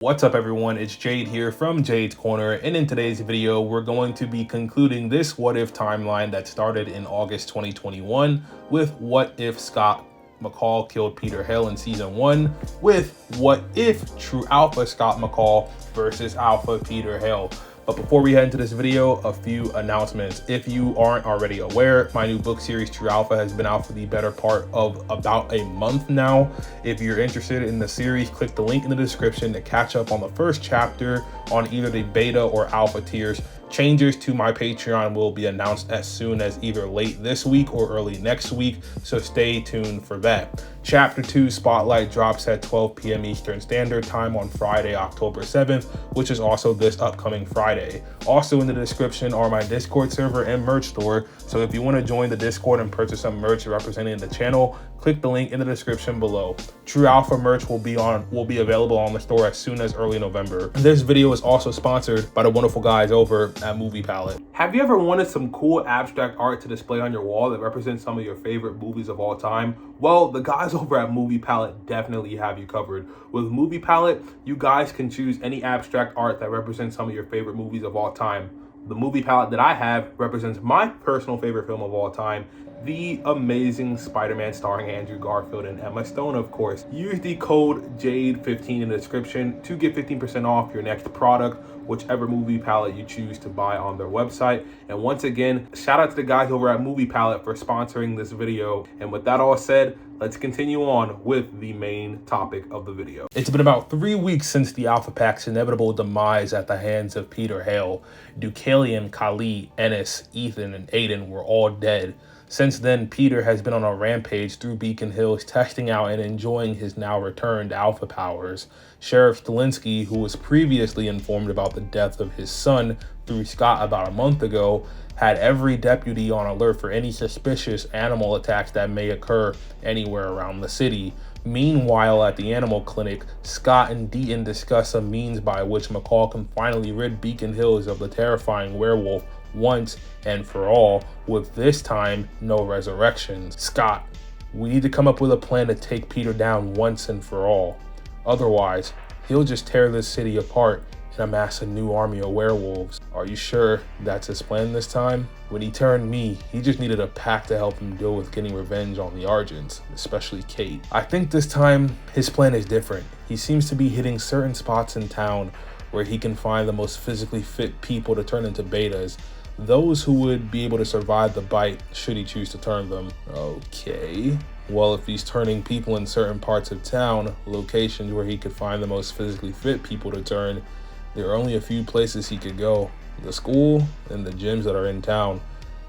What's up everyone, it's Jade here from Jade's Corner, and in today's video we're going to be concluding this what if timeline that started in August 2021 with what if Scott McCall killed Peter Hale in season 1 with what if True Alpha Scott McCall versus Alpha Peter Hale. But before we head into this video, a few announcements. If you aren't already aware, my new book series, True Alpha, has been out for the better part of about a month now. If you're interested in the series, click the link in the description to catch up on the first chapter on either the beta or alpha tiers. Changes to my Patreon will be announced as soon as either late this week or early next week, so stay tuned for that. Chapter 2 Spotlight drops at 12 p.m. Eastern Standard Time on Friday, October 7th, which is also this upcoming Friday. Also in the description are my Discord server and merch store, so if you want to join the Discord and purchase some merch representing the channel, click the link in the description below. True Alpha merch will be available on the store as soon as early November. This video is also sponsored by the wonderful guys over at Movie Palette. Have you ever wanted some cool abstract art to display on your wall that represents some of your favorite movies of all time? Well, the guys over at Movie Palette definitely have you covered. With Movie Palette, you guys can choose any abstract art that represents some of your favorite movies of all time. The movie palette that I have represents my personal favorite film of all time, The Amazing Spider-Man starring Andrew Garfield and Emma Stone, of course. Use the code JADE15 in the description to get 15% off your next product, whichever movie palette you choose to buy on their website. And once again, shout out to the guys over at Movie Palette for sponsoring this video. And with that all said, let's continue on with the main topic of the video. It's been about 3 weeks since the Alpha Pack's inevitable demise at the hands of Peter Hale. Deucalion, Kali, Ennis, Ethan, and Aiden were all dead. Since then, Peter has been on a rampage through Beacon Hills, testing out and enjoying his now returned alpha powers. Sheriff Stilinski, who was previously informed about the death of his son through Scott about a month ago, had every deputy on alert for any suspicious animal attacks that may occur anywhere around the city. Meanwhile, at the animal clinic, Scott and Deaton discuss a means by which McCall can finally rid Beacon Hills of the terrifying werewolf once and for all, with this time no resurrections. Scott, we need to come up with a plan to take Peter down once and for all. Otherwise, he'll just tear this city apart and amass a new army of werewolves. Are you sure that's his plan this time? When he turned me, he just needed a pack to help him deal with getting revenge on the Argents, especially Kate. I think this time his plan is different. He seems to be hitting certain spots in town where he can find the most physically fit people to turn into betas, those who would be able to survive the bite should he choose to turn them. Okay. Well, if he's turning people in certain parts of town, locations where he could find the most physically fit people to turn, there are only a few places he could go. The school and the gyms that are in town,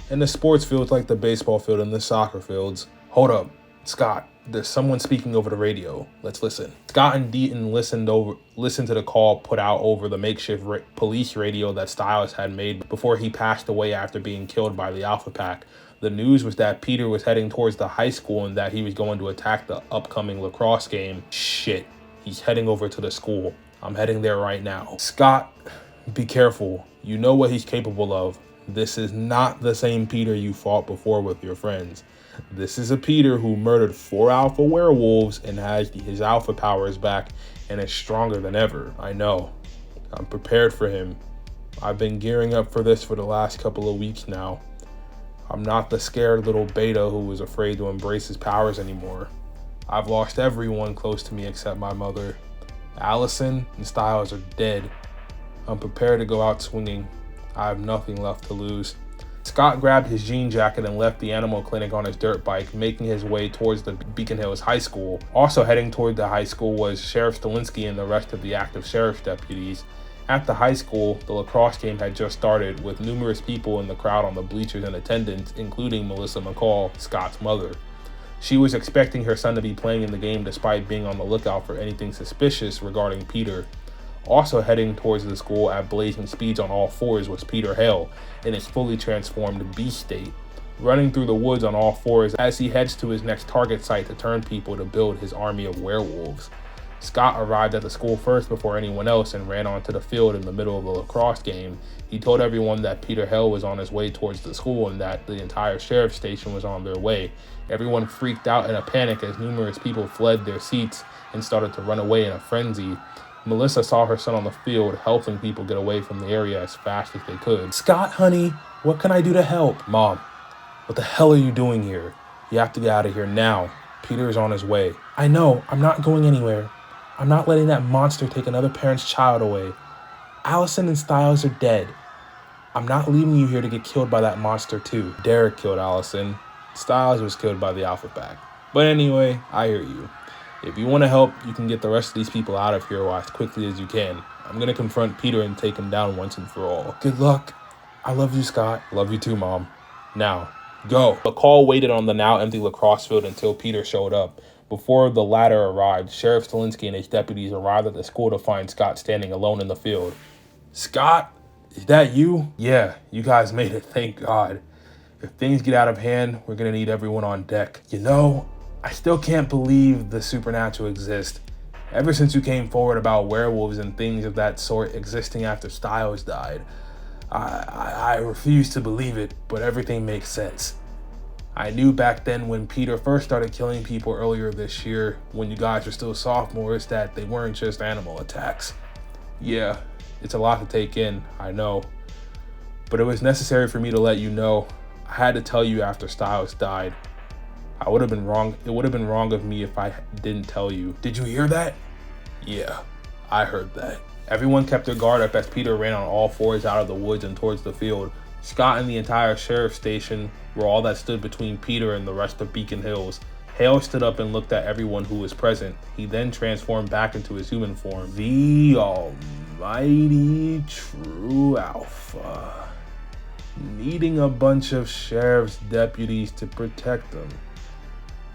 and the sports fields like the baseball field and the soccer fields. Hold up, Scott, there's someone speaking over the radio. Let's listen. Scott and Deaton listened to the call put out over the makeshift police radio that Styles had made before he passed away after being killed by the Alpha Pack. The news was that Peter was heading towards the high school and that he was going to attack the upcoming lacrosse game. Shit, he's heading over to the school. I'm heading there right now. Scott, be careful. You know what he's capable of. This is not the same Peter you fought before with your friends. This is a Peter who murdered 4 alpha werewolves and has his alpha powers back and is stronger than ever. I know. I'm prepared for him. I've been gearing up for this for the last couple of weeks now. I'm not the scared little beta who was afraid to embrace his powers anymore. I've lost everyone close to me except my mother. Allison and Styles are dead. I'm prepared to go out swinging. I have nothing left to lose. Scott grabbed his jean jacket and left the animal clinic on his dirt bike, making his way towards the Beacon Hills High School. Also heading toward the high school was Sheriff Stilinski and the rest of the active sheriff's deputies. At the high school, the lacrosse game had just started, with numerous people in the crowd on the bleachers in attendance, including Melissa McCall, Scott's mother. She was expecting her son to be playing in the game despite being on the lookout for anything suspicious regarding Peter. Also heading towards the school at blazing speeds on all fours was Peter Hale in his fully transformed beast state, running through the woods on all fours as he heads to his next target site to turn people to build his army of werewolves. Scott arrived at the school first before anyone else and ran onto the field in the middle of the lacrosse game. He told everyone that Peter Hale was on his way towards the school and that the entire sheriff's station was on their way. Everyone freaked out in a panic as numerous people fled their seats and started to run away in a frenzy. Melissa saw her son on the field helping people get away from the area as fast as they could. Scott, honey, what can I do to help? Mom, what the hell are you doing here? You have to get out of here now. Peter is on his way. I know, I'm not going anywhere. I'm not letting that monster take another parent's child away. Allison and Styles are dead. I'm not leaving you here to get killed by that monster too. Derek killed Allison. Styles was killed by the Alpha Pack. But anyway, I hear you. If you want to help, you can get the rest of these people out of here as quickly as you can. I'm going to confront Peter and take him down once and for all. Good luck. I love you, Scott. Love you too, Mom. Now, go. McCall waited on the now empty lacrosse field until Peter showed up. Before the latter arrived, Sheriff Stilinski and his deputies arrived at the school to find Scott standing alone in the field. Scott, is that you? Yeah, you guys made it, thank God. If things get out of hand, we're gonna need everyone on deck. You know, I still can't believe the supernatural exists. Ever since you came forward about werewolves and things of that sort existing after Styles died, I refuse to believe it, but everything makes sense. I knew back then when Peter first started killing people earlier this year, when you guys were still sophomores, that they weren't just animal attacks. Yeah, it's a lot to take in, I know. But it was necessary for me to let you know. I had to tell you after Styles died. It would have been wrong of me if I didn't tell you. Did you hear that? Yeah, I heard that. Everyone kept their guard up as Peter ran on all fours out of the woods and towards the field. Scott and the entire sheriff's station were all that stood between Peter and the rest of Beacon Hills. Hale stood up and looked at everyone who was present. He then transformed back into his human form. The almighty true Alpha. Needing a bunch of sheriff's deputies to protect them.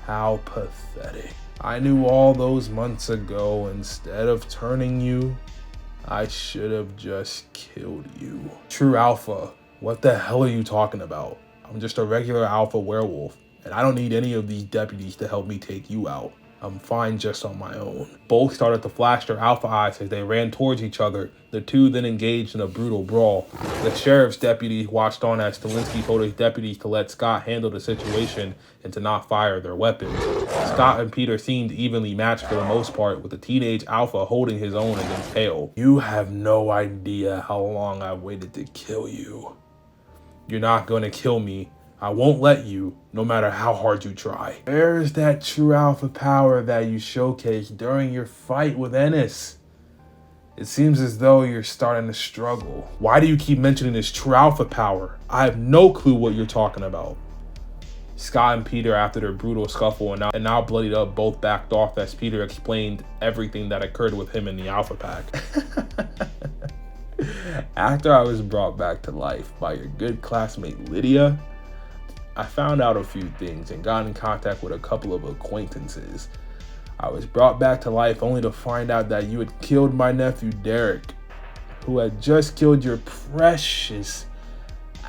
How pathetic. I knew all those months ago, instead of turning you, I should have just killed you. True Alpha, what the hell are you talking about? I'm just a regular alpha werewolf, and I don't need any of these deputies to help me take you out. I'm fine just on my own. Both started to flash their alpha eyes as they ran towards each other. The two then engaged in a brutal brawl. The sheriff's deputies watched on as Stilinski told his deputies to let Scott handle the situation and to not fire their weapons. Scott and Peter seemed evenly matched for the most part, with the teenage alpha holding his own against Hale. You have no idea how long I've waited to kill you. You're not gonna kill me. I won't let you, no matter how hard you try. Where's that true alpha power that you showcased during your fight with Ennis? It seems as though you're starting to struggle. Why do you keep mentioning this true alpha power? I have no clue what you're talking about. Scott and Peter, after their brutal scuffle and now bloodied up, both backed off as Peter explained everything that occurred with him in the Alpha Pack. After I was brought back to life by your good classmate Lydia, I found out a few things and got in contact with a couple of acquaintances. I was brought back to life only to find out that you had killed my nephew Derek, who had just killed your precious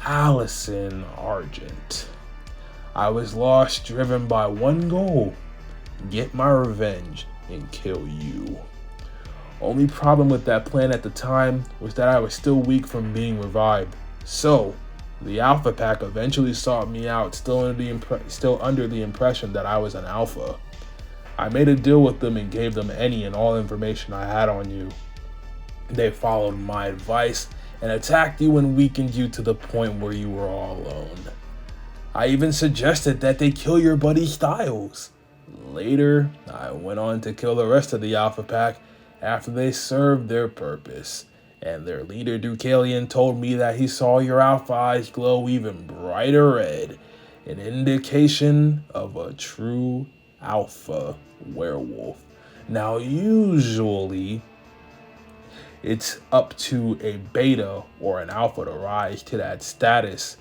Allison Argent. I was lost, driven by one goal: get my revenge and kill you. Only problem with that plan at the time was that I was still weak from being revived. So, the Alpha Pack eventually sought me out, still under the impression that I was an alpha. I made a deal with them and gave them any and all information I had on you. They followed my advice and attacked you and weakened you to the point where you were all alone. I even suggested that they kill your buddy Styles. Later, I went on to kill the rest of the Alpha Pack after they served their purpose. And their leader, Deucalion, told me that he saw your alpha eyes glow even brighter red, an indication of a true alpha werewolf. Now, usually, it's up to a beta or an alpha to rise to that status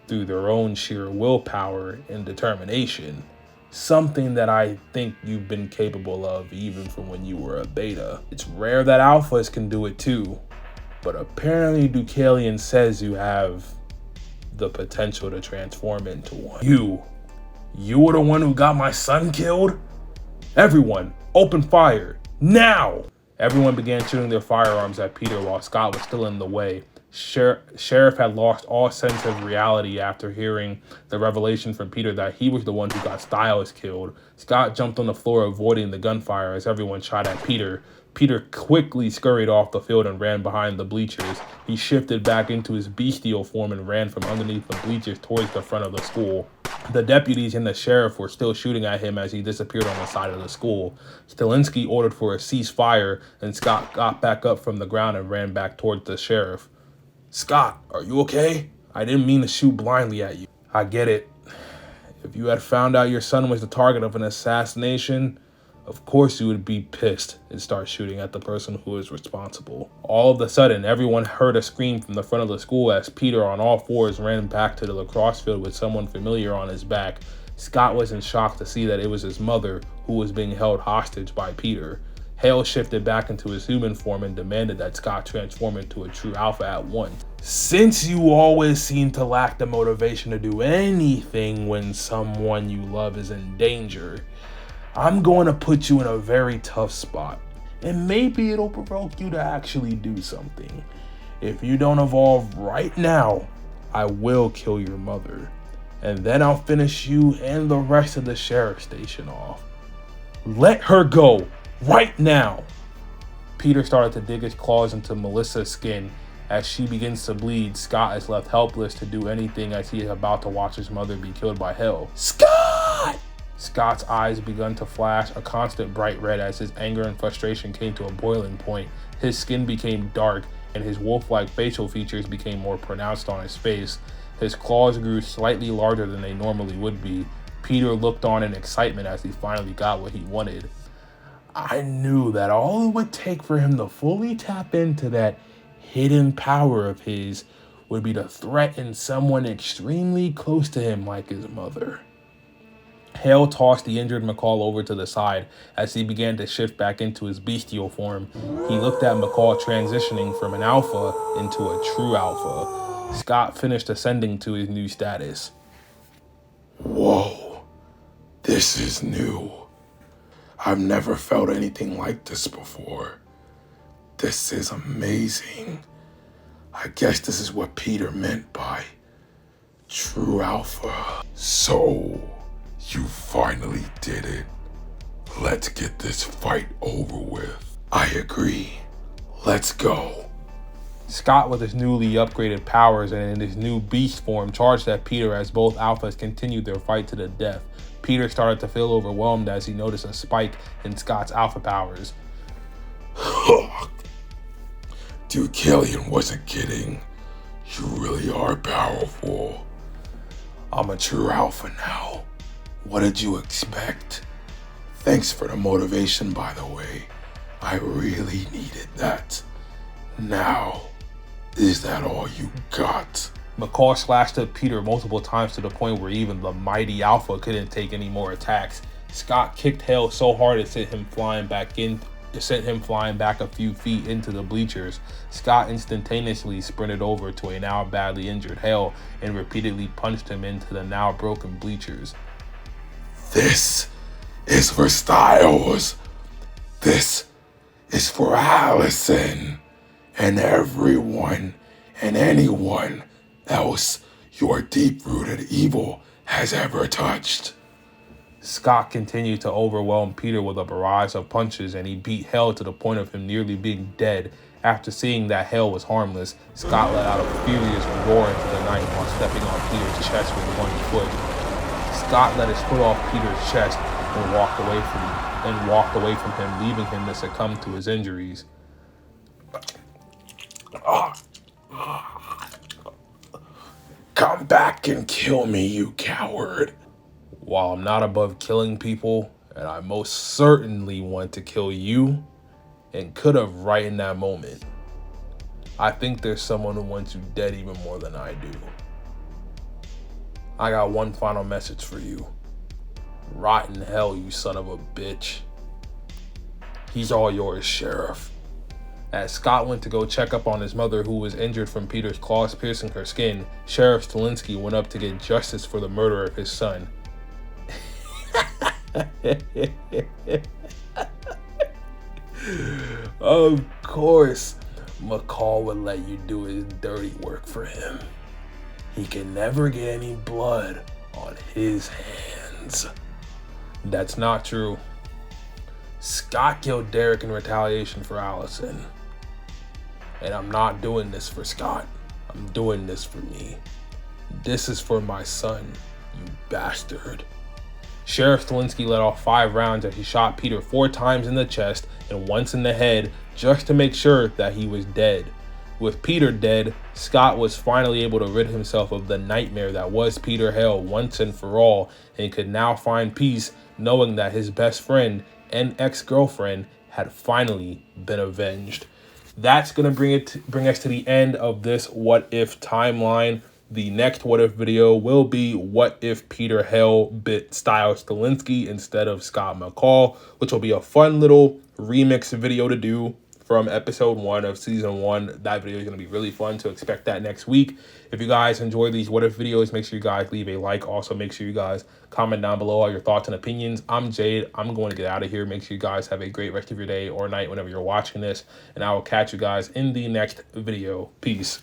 through their own sheer willpower and determination. Something that I think you've been capable of even from when you were a beta. It's rare that alphas can do it too. But apparently Deucalion says you have the potential to transform into one. You were the one who got my son killed? Everyone, open fire, now! Everyone began shooting their firearms at Peter while Scott was still in the way. Sheriff had lost all sense of reality after hearing the revelation from Peter that he was the one who got Styles killed. Scott jumped on the floor, avoiding the gunfire as everyone shot at Peter. Peter quickly scurried off the field and ran behind the bleachers. He shifted back into his bestial form and ran from underneath the bleachers towards the front of the school. The deputies and the sheriff were still shooting at him as he disappeared on the side of the school. Stilinski ordered for a ceasefire, and Scott got back up from the ground and ran back towards the sheriff. "Scott, are you okay? I didn't mean to shoot blindly at you." "I get it. If you had found out your son was the target of an assassination, of course you would be pissed and start shooting at the person who is responsible." All of a sudden, everyone heard a scream from the front of the school as Peter on all fours ran back to the lacrosse field with someone familiar on his back. Scott was in shock to see that it was his mother who was being held hostage by Peter. Hale shifted back into his human form and demanded that Scott transform into a true alpha at once. "Since you always seem to lack the motivation to do anything when someone you love is in danger, I'm going to put you in a very tough spot, and maybe it'll provoke you to actually do something. If you don't evolve right now, I will kill your mother, and then I'll finish you and the rest of the sheriff station off. Let her go right now." Peter started to dig his claws into Melissa's skin. As she begins to bleed, Scott is left helpless to do anything as he is about to watch his mother be killed by Hale. "Scott!" Scott's eyes began to flash a constant bright red as his anger and frustration came to a boiling point. His skin became dark, and his wolf-like facial features became more pronounced on his face. His claws grew slightly larger than they normally would be. Peter looked on in excitement as he finally got what he wanted. "I knew that all it would take for him to fully tap into that hidden power of his would be to threaten someone extremely close to him like his mother." Hale tossed the injured McCall over to the side as he began to shift back into his bestial form. He looked at McCall transitioning from an alpha into a true alpha. Scott finished ascending to his new status. "Whoa, this is new. I've never felt anything like this before. This is amazing. I guess this is what Peter meant by true alpha. So, you finally did it. Let's get this fight over with." "I agree. Let's go." Scott, with his newly upgraded powers and in his new beast form, charged at Peter as both alphas continued their fight to the death. Peter started to feel overwhelmed as he noticed a spike in Scott's alpha powers. Dude, Killian wasn't kidding. You really are powerful. I'm a true alpha now. What did you expect? Thanks for the motivation, by the way. I really needed that. Now, is that all you got? McCall slashed at Peter multiple times to the point where even the mighty alpha couldn't take any more attacks. Scott kicked Hale so hard it sent him flying back a few feet into the bleachers. Scott instantaneously sprinted over to a now badly injured Hale and repeatedly punched him into the now broken bleachers. "This is for Styles. This is for Allison and everyone and anyone else your deep-rooted evil has ever touched." Scott continued to overwhelm Peter with a barrage of punches, and he beat Hale to the point of him nearly being dead. After seeing that Hale was harmless, Scott let out a furious roar into the night while stepping on Peter's chest with one foot. Scott let his foot off Peter's chest and walked away from him, leaving him to succumb to his injuries. "Come back and kill me, you coward." While I'm not above killing people, and I most certainly want to kill you, and could have right in that moment, I think there's someone who wants you dead even more than I do. I got one final message for you. Rot in hell, you son of a bitch. He's all yours, Sheriff. As Scott went to go check up on his mother, who was injured from Peter's claws piercing her skin, Sheriff Stilinski went up to get justice for the murder of his son. Of course, McCall would let you do his dirty work for him. He can never get any blood on his hands. That's not true. Scott killed Derek in retaliation for Allison. And I'm not doing this for Scott. I'm doing this for me. This is for my son, you bastard. Sheriff Stilinski let off 5 rounds as he shot Peter 4 times in the chest and once in the head just to make sure that he was dead. With Peter dead, Scott was finally able to rid himself of the nightmare that was Peter Hale once and for all, and could now find peace knowing that his best friend and ex-girlfriend had finally been avenged. That's going to bring us to the end of this What If timeline. The next What If video will be what if Peter Hale bit Styles Stilinski instead of Scott McCall, which will be a fun little remix video to do from episode 1 of season 1. That video is going to be really fun, so expect that next week. If you guys enjoy these What If videos, make sure you guys leave a like. Also, make sure you guys comment down below all your thoughts and opinions. I'm Jade. I'm going to get out of here. Make sure you guys have a great rest of your day or night whenever you're watching this, and I will catch you guys in the next video. Peace.